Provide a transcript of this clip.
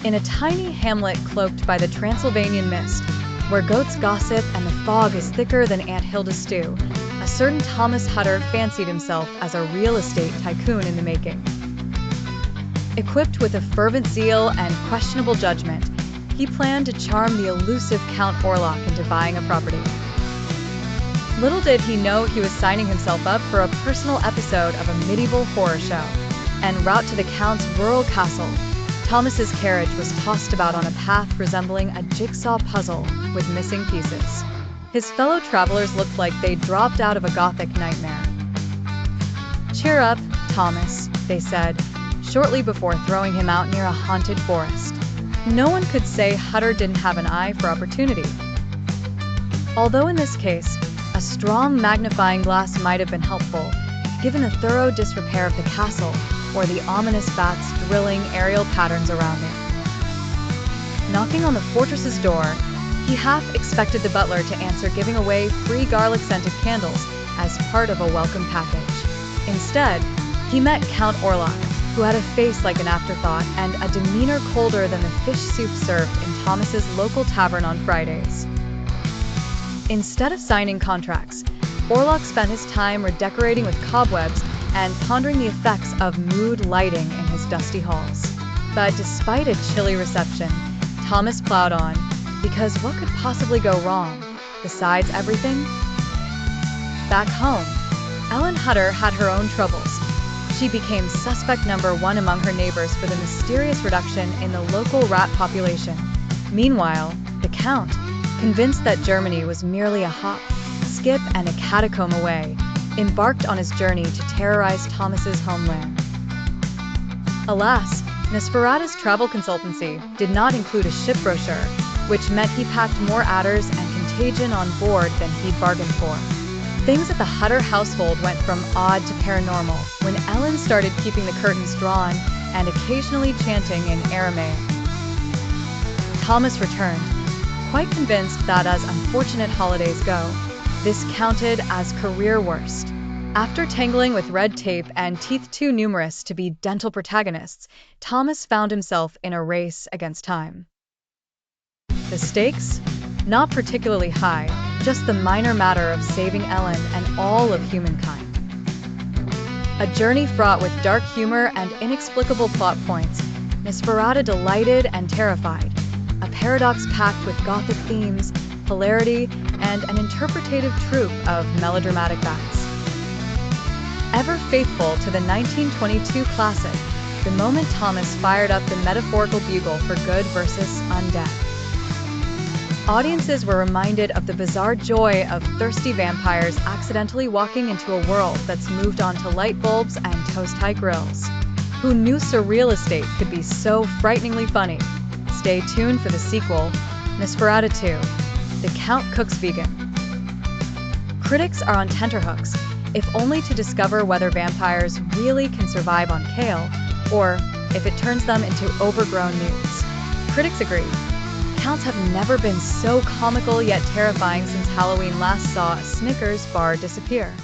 In a tiny hamlet cloaked by the Transylvanian mist, where goats gossip and the fog is thicker than Aunt Hilda's stew, a certain Thomas Hutter fancied himself as a real estate tycoon in the making. Equipped with a fervent zeal and questionable judgment, he planned to charm the elusive Count Orlok into buying a property. Little did he know he was signing himself up for a personal episode of a medieval horror show. En route to the Count's rural castle, Thomas's carriage was tossed about on a path resembling a jigsaw puzzle with missing pieces. His fellow travelers looked like they'd dropped out of a Gothic nightmare. "Cheer up, Thomas," they said, shortly before throwing him out near a haunted forest. No one could say Hutter didn't have an eye for opportunity. Although in this case, a strong magnifying glass might have been helpful, given the thorough disrepair of the castle or the ominous bats drilling aerial patterns around it. Knocking on the fortress's door, he half expected the butler to answer giving away free garlic-scented candles as part of a welcome package. Instead, he met Count Orlok, who had a face like an afterthought and a demeanor colder than the fish soup served in Thomas's local tavern on Fridays. Instead of signing contracts, Orlok spent his time redecorating with cobwebs and pondering the effects of mood lighting in his dusty halls. But despite a chilly reception, Thomas plowed on, because what could possibly go wrong, besides everything? Back home, Ellen Hutter had her own troubles. She became suspect number one among her neighbors for the mysterious reduction in the local rat population. Meanwhile, the Count, convinced that Germany was merely a hop, skip, and a catacomb away, embarked on his journey to terrorize Thomas's homeland. Alas, Nosferatu's travel consultancy did not include a ship brochure, which meant he packed more adders and contagion on board than he'd bargained for. Things at the Hutter household went from odd to paranormal when Ellen started keeping the curtains drawn and occasionally chanting in Aramaic. Thomas returned, quite convinced that as unfortunate holidays go, this counted as career worst. After tangling with red tape and teeth too numerous to be dental protagonists, Thomas found himself in a race against time. The stakes? Not particularly high, just the minor matter of saving Ellen and all of humankind. A journey fraught with dark humor and inexplicable plot points, Nosferatu delighted and terrified, a paradox packed with Gothic themes, hilarity, and an interpretative troupe of melodramatic bats. Ever faithful to the 1922 classic, the moment Thomas fired up the metaphorical bugle for good versus undead. Audiences were reminded of the bizarre joy of thirsty vampires accidentally walking into a world that's moved on to light bulbs and toast-high grills. Who knew surreal estate could be so frighteningly funny? Stay tuned for the sequel, Nosferatu 2, The Count Cooks Vegan. Critics are on tenterhooks, if only to discover whether vampires really can survive on kale, or if it turns them into overgrown nudes. Critics agree. Counts have never been so comical yet terrifying since Halloween last saw a Snickers bar disappear.